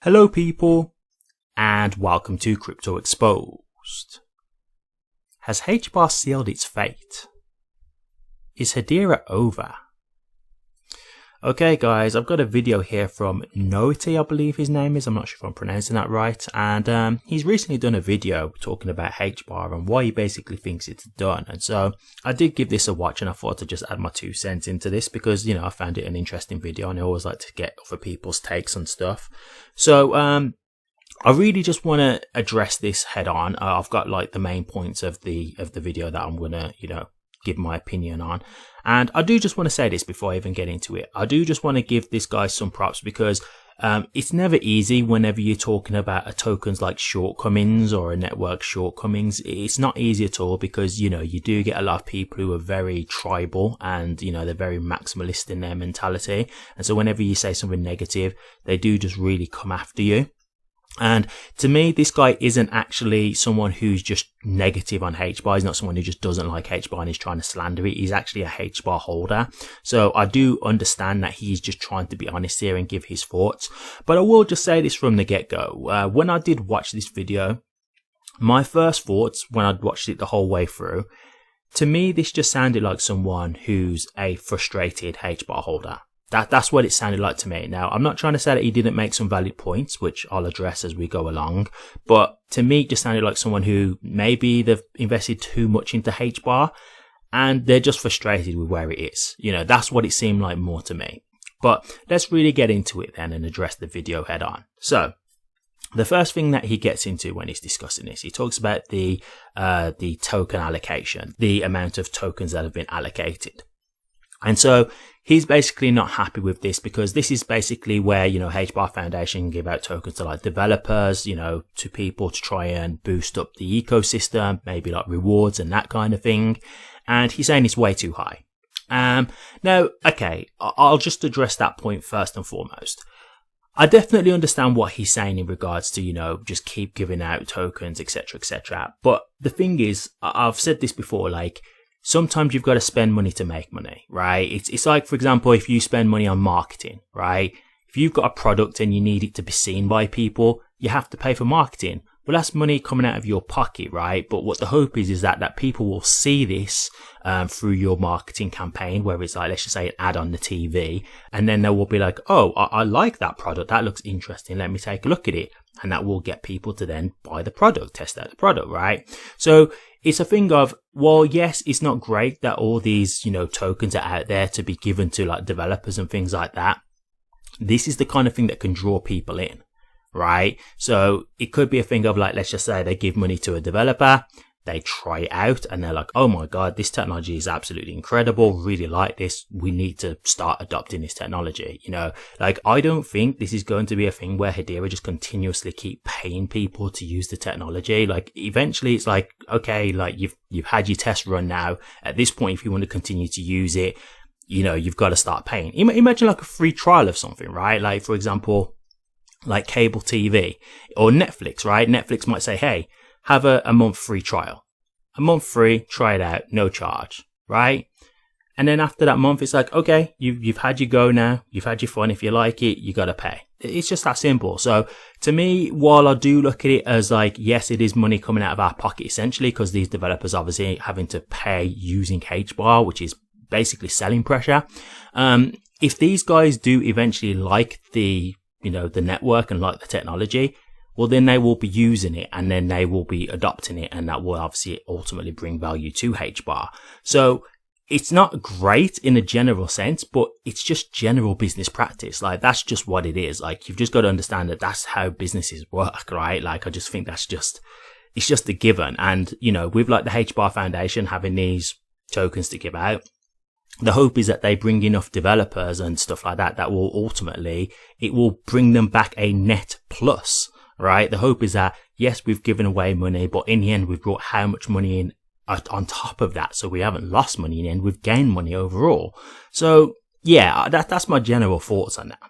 Hello people, and welcome to Crypto Exposed. Has HBAR sealed its fate? Is Hedera over? Okay guys, I've got a video here from Noity, I believe his name is, I'm not sure if I'm pronouncing that right, and he's recently done a video talking about HBAR and why he basically thinks it's done. And so I did give this a watch and I thought to just add my 2 cents into this because, you know, I found it an interesting video and I always like to get other people's takes on stuff. So I really just want to address this head on. I've got like the main points of the video that I'm gonna, you know, give my opinion on. And I do just want to say this before I even get into it. I do just want to give this guy some props because it's never easy whenever you're talking about a token's like shortcomings or a network shortcomings. It's not easy at all because, you know, you do get a lot of people who are very tribal and, you know, they're very maximalist in their mentality. And so whenever you say something negative, they do just really come after you. And to me, this guy isn't actually someone who's just negative on HBAR. He's not someone who just doesn't like HBAR and is trying to slander it. He's actually a HBAR holder. So I do understand that he's just trying to be honest here and give his thoughts. But I will just say this from the get-go. When I did watch this video, my first thoughts when I'd watched it the whole way through, to me, this just sounded like someone who's a frustrated HBAR holder. That's what it sounded like to me. Now, I'm not trying to say that he didn't make some valid points, which I'll address as we go along. But to me, it just sounded like someone who maybe they've invested too much into HBAR and they're just frustrated with where it is. You know, that's what it seemed like more to me. But let's really get into it then and address the video head on. So the first thing that he gets into when he's discussing this, he talks about the token allocation, the amount of tokens that have been allocated. And so he's basically not happy with this because this is basically where, you know, HBAR Foundation can give out tokens to like developers, you know, to people to try and boost up the ecosystem, maybe like rewards and that kind of thing. And he's saying it's way too high. Now, okay, I'll just address that point first and foremost. I definitely understand what he's saying in regards to, you know, just keep giving out tokens, etc., etc. But the thing is, I've said this before, like, sometimes you've got to spend money to make money, right? It's like, for example, if you spend money on marketing, right? If you've got a product and you need it to be seen by people, you have to pay for marketing. Well, that's money coming out of your pocket, right? But what the hope is that people will see this through your marketing campaign, where it's like, let's just say an ad on the TV. And then they will be like, oh, I like that product. That looks interesting. Let me take a look at it. And that will get people to then buy the product, test out the product, right? So it's a thing of, well, yes, it's not great that all these, you know, tokens are out there to be given to like developers and things like that. This is the kind of thing that can draw people in, right? So it could be a thing of like, let's just say they give money to a developer, they try it out and they're like, oh my God, this technology is absolutely incredible. Really like this. We need to start adopting this technology. You know, like, I don't think this is going to be a thing where Hedera just continuously keep paying people to use the technology. Like, eventually it's like, okay, like you've had your test run now. At this point, if you want to continue to use it, you know, you've got to start paying. Imagine like a free trial of something, right? Like, for example, like cable TV or Netflix, right? Netflix might say, hey, have a month free trial. A month free, try it out, no charge, right? And then after that month, it's like, okay, you've had your go now, you've had your fun. If you like it, you got to pay. It's just that simple. So to me, while I do look at it as like, yes, it is money coming out of our pocket essentially, because these developers obviously having to pay using HBAR, which is basically selling pressure. If these guys do eventually like the, you know, the network and like the technology, well, then they will be using it and then they will be adopting it. And that will obviously ultimately bring value to HBAR. So it's not great in a general sense, but it's just general business practice. Like, that's just what it is. Like, you've just got to understand that that's how businesses work, right? Like, I just think it's just a given. And, you know, with like the HBAR Foundation having these tokens to give out, the hope is that they bring enough developers and stuff like that, that will ultimately, it will bring them back a net plus. Right? The hope is that, yes, we've given away money, but in the end, we've brought how much money in on top of that. So we haven't lost money in the end, we've gained money overall. So yeah, that's my general thoughts on that.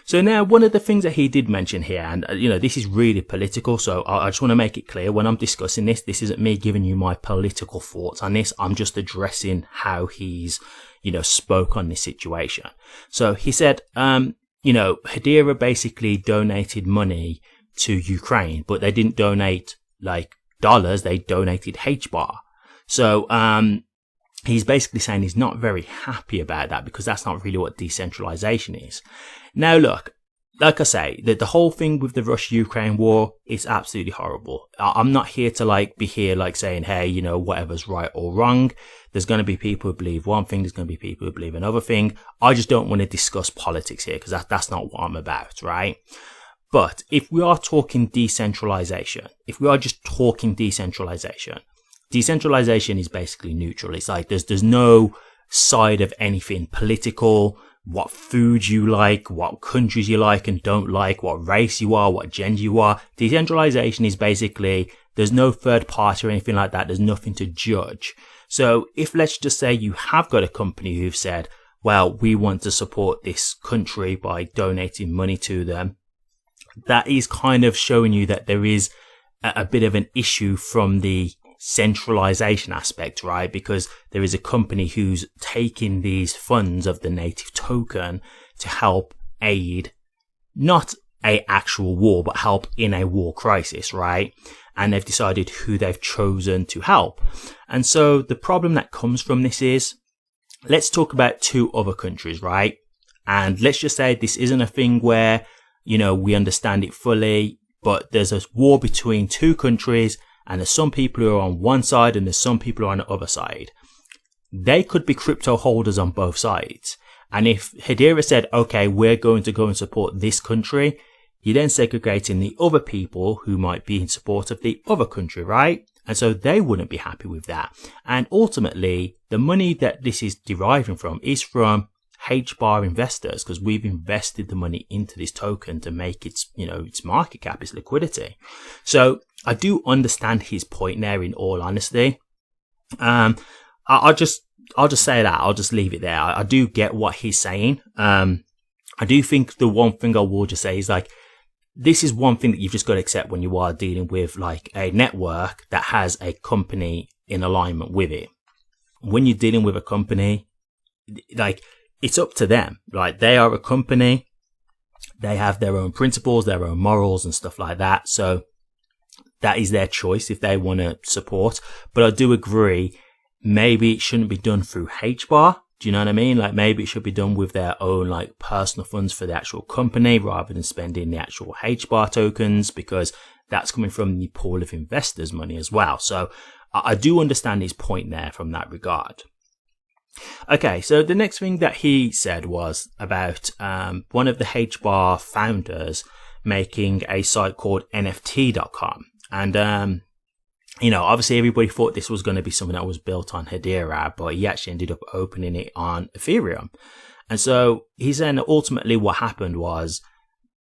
So now, one of the things that he did mention here, and you know, this is really political. So I just want to make it clear when I'm discussing this, this isn't me giving you my political thoughts on this. I'm just addressing how he's, you know, spoke on this situation. So he said, Hedera basically donated money to Ukraine, but they didn't donate like dollars, they donated HBAR. So, he's basically saying he's not very happy about that because that's not really what decentralization is. Now, look, like I say, the whole thing with the Russia-Ukraine war is absolutely horrible. I'm not here to be here saying, hey, whatever's right or wrong. There's going to be people who believe one thing. There's going to be people who believe another thing. I just don't want to discuss politics here because that's not what I'm about, right? But if we are talking decentralization, if we are just talking decentralization is basically neutral. It's like there's no side of anything political, what food you like, what countries you like and don't like, what race you are, what gender you are. Decentralization is basically there's no third party or anything like that. There's nothing to judge. So if let's just say you have got a company who've said, well, we want to support this country by donating money to them, that is kind of showing you that there is a bit of an issue from the centralization aspect, right? Because there is a company who's taking these funds of the native token to help aid not a actual war, but help in a war crisis, right? And they've decided who they've chosen to help. And so the problem that comes from this is, let's talk about two other countries, right? And let's just say this isn't a thing where, we understand it fully, but there's a war between two countries and there's some people who are on one side and there's some people who are on the other side. They could be crypto holders on both sides. And if Hedera said, okay, we're going to go and support this country, you're then segregating the other people who might be in support of the other country, right? And so they wouldn't be happy with that. And ultimately, the money that this is deriving from is from HBAR investors, because we've invested the money into this token to make its, its market cap, its liquidity. So I do understand his point there, in all honesty. I'll just say that. I'll just leave it there. I do get what he's saying. I do think the one thing I will just say is this is one thing that you've just got to accept when you are dealing with a network that has a company in alignment with it. When you're dealing with a company, it's up to them. They are a company. They have their own principles, their own morals and stuff like that. So that is their choice if they want to support. But I do agree, maybe it shouldn't be done through HBAR. Do you know what I mean? Maybe it should be done with their own personal funds for the actual company rather than spending the actual HBAR tokens, because that's coming from the pool of investors' money as well. So I do understand his point there from that regard. Okay, so the next thing that he said was about one of the HBAR founders making a site called NFT.com. And, obviously everybody thought this was going to be something that was built on Hedera, but he actually ended up opening it on Ethereum. And so he's saying that ultimately what happened was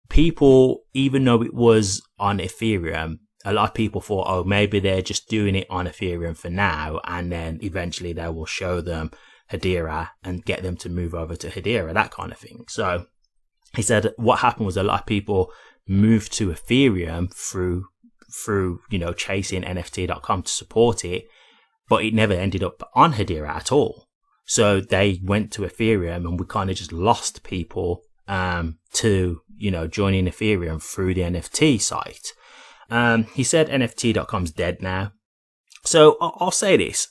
people, even though it was on Ethereum, a lot of people thought, oh, maybe they're just doing it on Ethereum for now, and then eventually they will show them Hedera and get them to move over to Hedera, that kind of thing. So he said what happened was a lot of people moved to Ethereum through chasing NFT.com to support it, but it never ended up on Hedera at all. So they went to Ethereum, and we kind of just lost people to joining Ethereum through the NFT site. He said NFT.com's dead now. So I'll say this.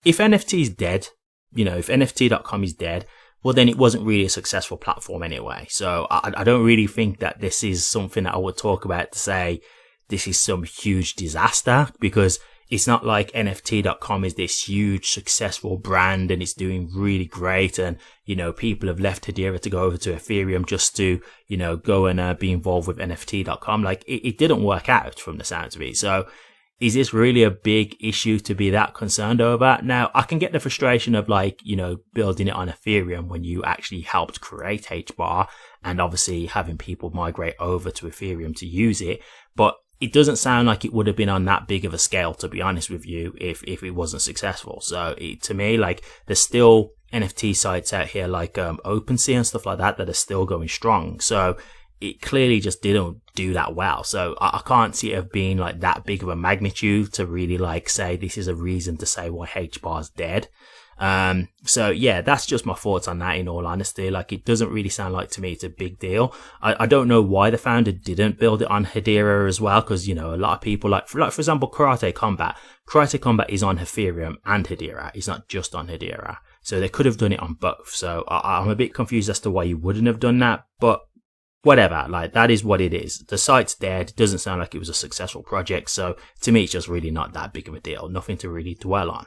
If NFT is dead, if NFT.com is dead, well, then it wasn't really a successful platform anyway. So I don't really think that this is something that I would talk about to say this is some huge disaster, because it's not like NFT.com is this huge successful brand and it's doing really great. And, people have left Hedera to go over to Ethereum just to, go and be involved with NFT.com. It didn't work out from the sounds of it. So is this really a big issue to be that concerned over? Now, I can get the frustration of building it on Ethereum when you actually helped create HBAR and obviously having people migrate over to Ethereum to use it. But it doesn't sound like it would have been on that big of a scale, to be honest with you, if it wasn't successful. So to me, there's still NFT sites out here OpenSea and stuff like that are still going strong. So it clearly just didn't do that well. So I can't see it being that big of a magnitude to really say this is a reason to say why HBAR's dead. So yeah, that's just my thoughts on that in all honesty. Like, it doesn't really sound like to me it's a big deal. I don't know why the founder didn't build it on Hedera as well, because, you know, a lot of people for example, Karate Combat is on Ethereum and Hedera. It's not just on Hedera. So they could have done it on both. So I'm a bit confused as to why you wouldn't have done that, but whatever, like, that is what it is. The site's dead. It doesn't sound like it was a successful project. So to me, it's just really not that big of a deal. Nothing to really dwell on.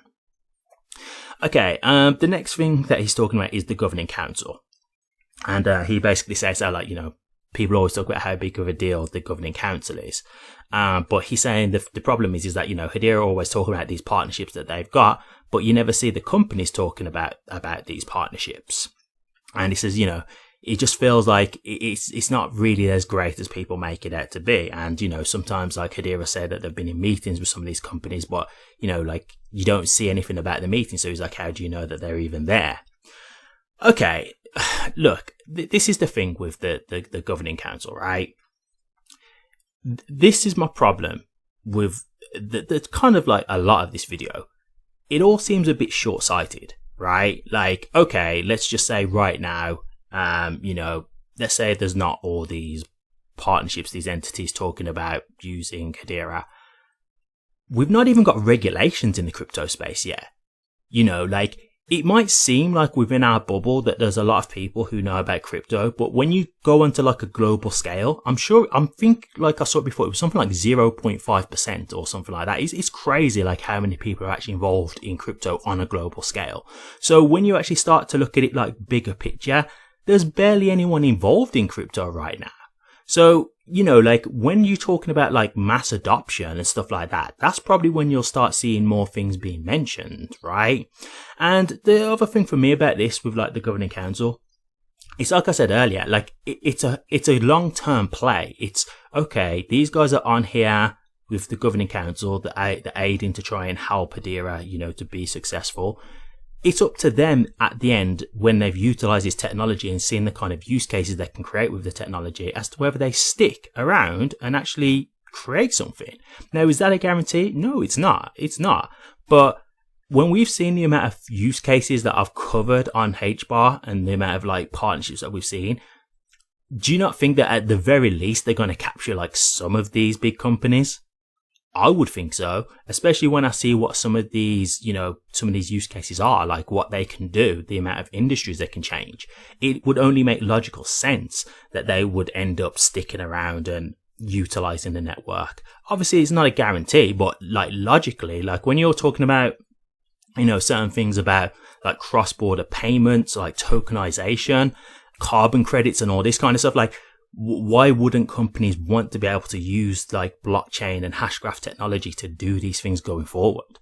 Okay, the next thing that he's talking about is the governing council. And he basically says that, like, you know, people always talk about how big of a deal the governing council is. But he's saying the problem is that, you know, Hedera always talking about these partnerships that they've got, but you never see the companies talking about these partnerships. And he says, you know, it just feels like it's not really as great as people make it out to be. And, you know, sometimes, like, Hedera said that they've been in meetings with some of these companies, but, you know, like, you don't see anything about the meeting. So he's like, how do you know that they're even there? Okay, look, this is the thing with the governing council, right? This is my problem with the kind of, like, a lot of this video. It all seems a bit short-sighted, right? Like, okay, let's just say right now, you know, let's say there's not all these partnerships, these entities talking about using Hedera. We've not even got regulations in the crypto space yet. You know, like, it might seem like within our bubble that there's a lot of people who know about crypto, but when you go onto, like, a global scale, I think, like I saw it before, it was something like 0.5% or something like that. It's crazy, like, how many people are actually involved in crypto on a global scale. So when you actually start to look at it, like, bigger picture, there's barely anyone involved in crypto right now. So, you know, like, when you're talking about, like, mass adoption and stuff like that, that's probably when you'll start seeing more things being mentioned, right? And the other thing for me about this with, like, the governing council, it's like I said earlier, like, it's a long-term play. It's, okay, these guys are on here with the governing council, the aiding to try and help Hedera, you know, to be successful. It's up to them at the end, when they've utilized this technology and seen the kind of use cases they can create with the technology, as to whether they stick around and actually create something. Now, is that a guarantee? No, it's not. It's not. But when we've seen the amount of use cases that I've covered on HBAR and the amount of, like, partnerships that we've seen, do you not think that at the very least they're going to capture, like, some of these big companies? I would think so, especially when I see what some of these, you know, some of these use cases are, like what they can do, the amount of industries they can change. It would only make logical sense that they would end up sticking around and utilizing the network. Obviously, it's not a guarantee, but, like, logically, like, when you're talking about, you know, certain things about, like, cross-border payments, like tokenization, carbon credits and all this kind of stuff, like, why wouldn't companies want to be able to use, like, blockchain and hashgraph technology to do these things going forward?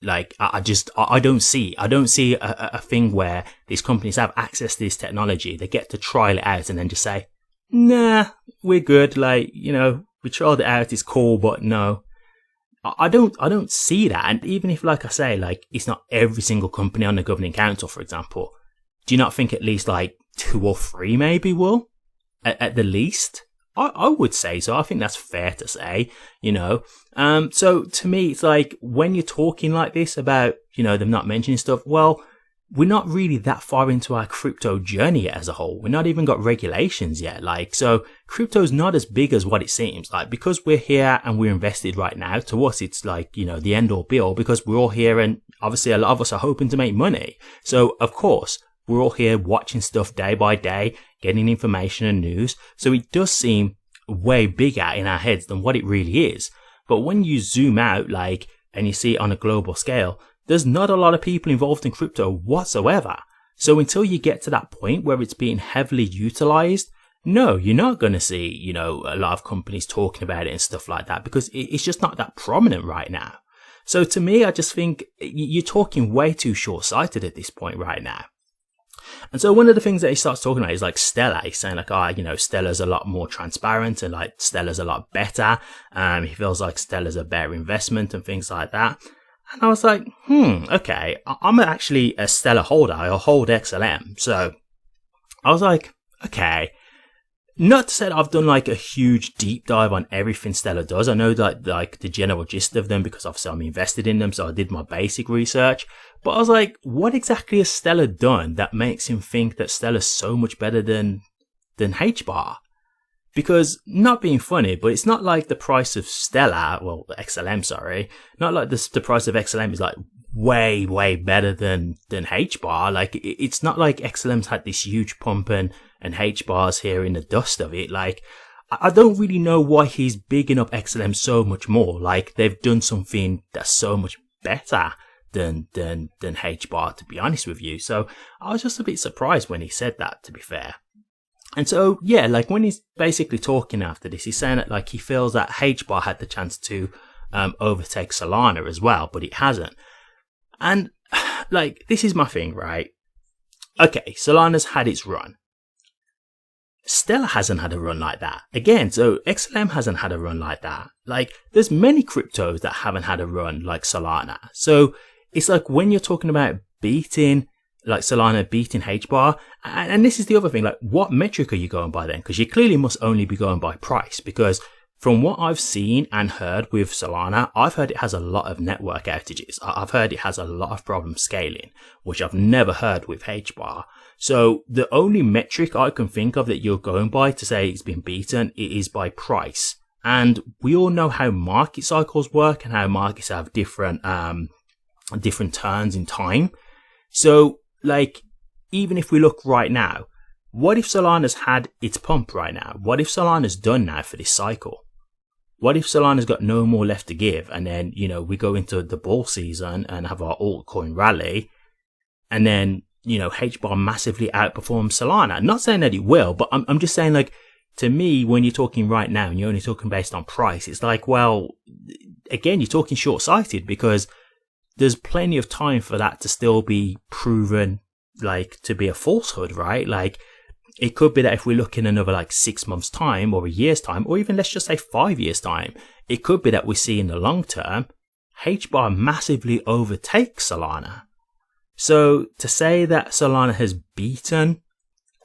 Like, I don't see a thing where these companies have access to this technology. They get to trial it out and then just say, nah, we're good. Like, you know, we trialed it out. It's cool, but no, I don't see that. And even if, like I say, like, it's not every single company on the governing council, for example, do you not think at least, like, 2 or 3 maybe will? At the least, I would say so. I think that's fair to say, you know. So to me, it's like, when you're talking like this about, you know, them not mentioning stuff, well, we're not really that far into our crypto journey yet as a whole. We're not even got regulations yet. Like, so crypto's not as big as what it seems. Like, because we're here and we're invested right now, to us, it's like, you know, the end all be all, because we're all here and obviously a lot of us are hoping to make money. So of course, we're all here watching stuff day by day, getting information and news. So it does seem way bigger in our heads than what it really is. But when you zoom out, like, and you see it on a global scale, there's not a lot of people involved in crypto whatsoever. So until you get to that point where it's being heavily utilized, no, you're not going to see, you know, a lot of companies talking about it and stuff like that, because it's just not that prominent right now. So to me, I just think you're talking way too short-sighted at this point right now. And so one of the things that he starts talking about is, like, Stellar. He's saying, like, you know, Stellar's a lot more transparent and, like, Stellar's a lot better. He feels like Stellar's a better investment and things like that. And I was like, okay, I'm actually a Stellar holder. I hold XLM. So I was like, okay, not to say that I've done like a huge deep dive on everything Stellar does. I know that like the general gist of them because obviously I'm invested in them, so I did my basic research. But I was like, what exactly has Stellar done that makes him think that Stellar's so much better than HBAR? Because, not being funny, but it's not like the price of Stellar, well, XLM, sorry, not like the price of XLM is like way, way better than HBAR. Like, it's not like XLM's had this huge pump and HBAR's here in the dust of it. Like, I don't really know why he's bigging up XLM so much more. Like, they've done something that's so much better than HBAR, to be honest with you. So, I was just a bit surprised when he said that, to be fair. And so, yeah, like when he's basically talking after this, he's saying that like he feels that HBAR had the chance to overtake Solana as well, but it hasn't. And like, this is my thing, right? Okay, Solana's had its run. Stellar hasn't had a run like that. Again, so XLM hasn't had a run like that. Like, there's many cryptos that haven't had a run like Solana. So it's like when you're talking about beating like Solana beating HBAR, and this is the other thing, like what metric are you going by then? Because you clearly must only be going by price, because from what I've seen and heard with Solana, I've heard it has a lot of network outages. I've heard it has a lot of problems scaling, which I've never heard with HBAR. So the only metric I can think of that you're going by to say it's been beaten, it is by price. And we all know how market cycles work and how markets have different turns in time. So like, even if we look right now, what if Solana's had its pump right now? What if Solana's done now for this cycle? What if Solana's got no more left to give? And then, you know, we go into the bull season and have our altcoin rally. And then, you know, HBAR massively outperforms Solana. I'm not saying that it will, but I'm just saying, like, to me, when you're talking right now and you're only talking based on price, it's like, well, again, you're talking short-sighted, because there's plenty of time for that to still be proven, like, to be a falsehood, right? Like, it could be that if we look in another, like, 6 months' time or a year's time, or even let's just say 5 years' time, it could be that we see in the long term, HBAR massively overtakes Solana. So to say that Solana has beaten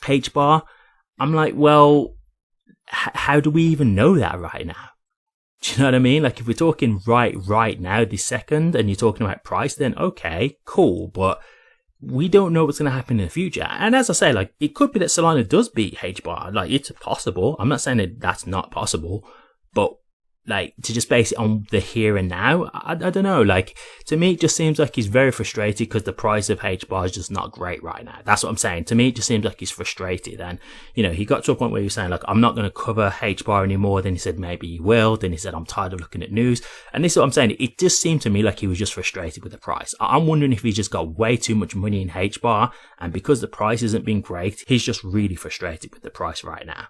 HBAR, I'm like, well, how do we even know that right now? Do you know what I mean? Like, if we're talking right now, this second, and you're talking about price, then okay, cool. But we don't know what's going to happen in the future. And as I say, like, it could be that Solana does beat HBAR. Like, it's possible. I'm not saying that that's not possible. But, like, to just base it on the here and now, I don't know. Like, to me, it just seems like he's very frustrated because the price of HBAR is just not great right now. That's what I'm saying. To me, it just seems like he's frustrated. And, you know, he got to a point where he was saying, like, I'm not going to cover HBAR anymore. Then he said, maybe he will. Then he said, I'm tired of looking at news. And this is what I'm saying. It just seemed to me like he was just frustrated with the price. I'm wondering if he's just got way too much money in HBAR. And because the price isn't being great, he's just really frustrated with the price right now.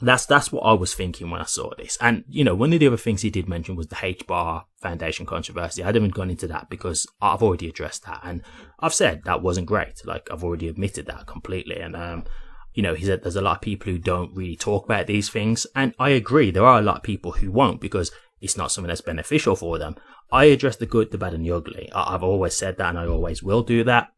That's what I was thinking when I saw this. And, you know, one of the other things he did mention was the HBAR Foundation controversy. I haven't gone into that because I've already addressed that. And I've said that wasn't great. Like, I've already admitted that completely. And, you know, he said there's a lot of people who don't really talk about these things. And I agree. There are a lot of people who won't because it's not something that's beneficial for them. I address the good, the bad and the ugly. I've always said that and I always will do that.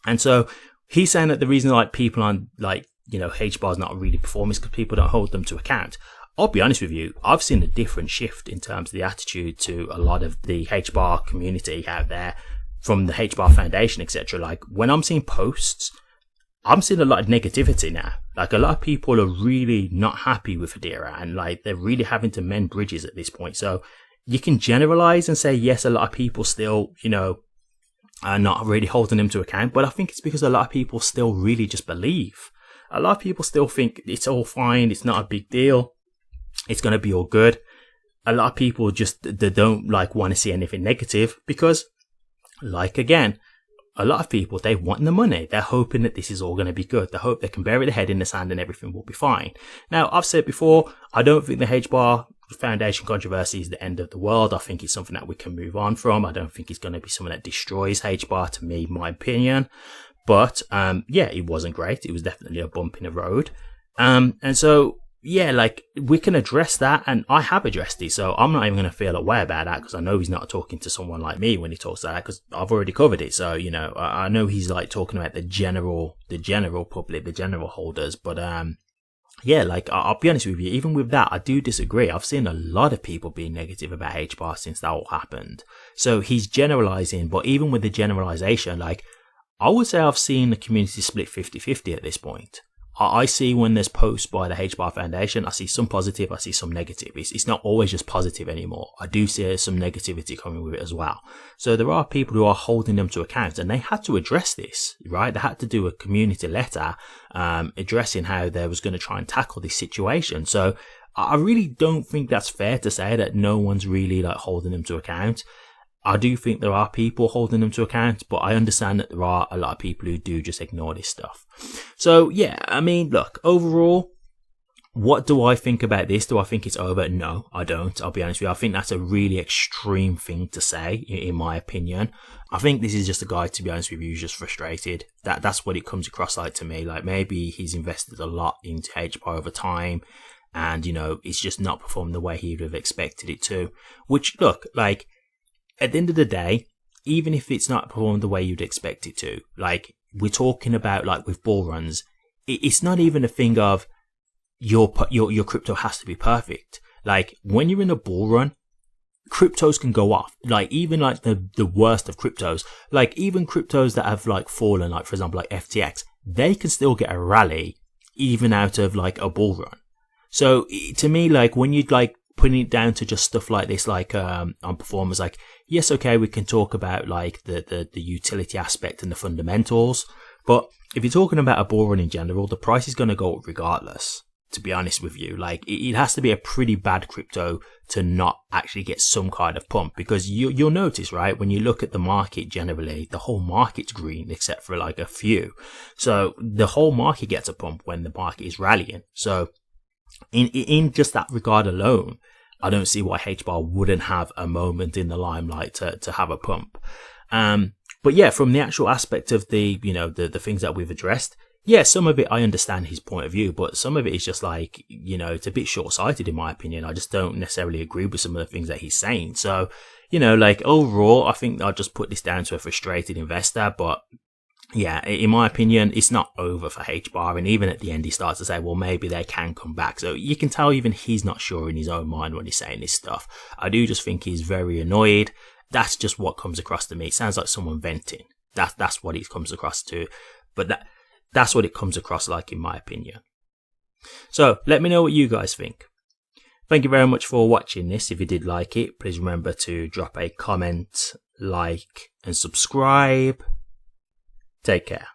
And so he's saying that the reason, like, people aren't, like, you know, HBAR's not really performing because people don't hold them to account. I'll be honest with you, I've seen a different shift in terms of the attitude to a lot of the HBAR community out there from the HBAR Foundation, etc. Like, when I'm seeing posts, I'm seeing a lot of negativity now. Like, a lot of people are really not happy with Hedera and, like, they're really having to mend bridges at this point. So you can generalize and say, yes, a lot of people still, you know, are not really holding them to account. But I think it's because a lot of people still really just believe. A lot of people still think it's all fine, it's not a big deal, it's going to be all good. A lot of people just, they don't, like, want to see anything negative because, like, again, a lot of people, they want the money. They're hoping that this is all going to be good. They hope they can bury their head in the sand and everything will be fine. Now, I've said before, I don't think the HBAR Foundation controversy is the end of the world. I think it's something that we can move on from. I don't think it's going to be something that destroys HBAR, to me, my opinion. But, yeah, it wasn't great. It was definitely a bump in the road. And so, yeah, like, we can address that, and I have addressed it, so I'm not even going to feel a way about that, because I know he's not talking to someone like me when he talks like that, because I've already covered it. So, you know, I know he's, like, talking about the general public, the general holders, but, yeah, like I'll be honest with you, even with that, I do disagree. I've seen a lot of people being negative about HBAR since that all happened. So he's generalizing, but even with the generalization, like I would say I've seen the community split 50-50 at this point. I see when there's posts by the HBAR Foundation, I see some positive, I see some negative. It's not always just positive anymore. I do see some negativity coming with it as well. So there are people who are holding them to account, and they had to address this, right? They had to do a community letter addressing how they was going to try and tackle this situation. So I really don't think that's fair to say that no one's really like holding them to account. I do think there are people holding them to account, but I understand that there are a lot of people who do just ignore this stuff. So yeah, I mean, look, overall, what do I think about this? Do I think it's over? No, I don't. I'll be honest with you. I think that's a really extreme thing to say, in my opinion. I think this is just a guy, to be honest with you, who's just frustrated. That's what it comes across like to me. Like maybe he's invested a lot into HBAR over time, and you know, it's just not performed the way he would have expected it to. Which, look, like, at the end of the day, even if it's not performed the way you'd expect it to, like we're talking about, like with bull runs, it's not even a thing of your crypto has to be perfect. Like when you're in a bull run, cryptos can go off. Like even like the worst of cryptos, like even cryptos that have like fallen, like for example like FTX, they can still get a rally even out of like a bull run. So to me, like when you like putting it down to just stuff like this, like on performers, like yes, okay, we can talk about like the utility aspect and the fundamentals, but if you're talking about a bull run in general, the price is going to go up regardless, to be honest with you. Like it has to be a pretty bad crypto to not actually get some kind of pump, because you'll notice, right, when you look at the market generally, the whole market's green except for like a few. So the whole market gets a pump when the market is rallying. So in just that regard alone, I don't see why HBAR wouldn't have a moment in the limelight to have a pump. But yeah, from the actual aspect of the, you know, the things that we've addressed, yeah, some of it I understand his point of view, but some of it is just like, you know, it's a bit short-sighted in my opinion. I just don't necessarily agree with some of the things that he's saying. So, you know, like overall, I think I'll just put this down to a frustrated investor, but yeah, in my opinion, it's not over for HBAR. And even at the end, he starts to say, well, maybe they can come back. So you can tell even he's not sure in his own mind when he's saying this stuff. I do just think he's very annoyed. That's just what comes across to me. It sounds like someone venting. That's what it comes across to. But that's what it comes across like, in my opinion. So let me know what you guys think. Thank you very much for watching this. If you did like it, please remember to drop a comment, like, and subscribe. Take care.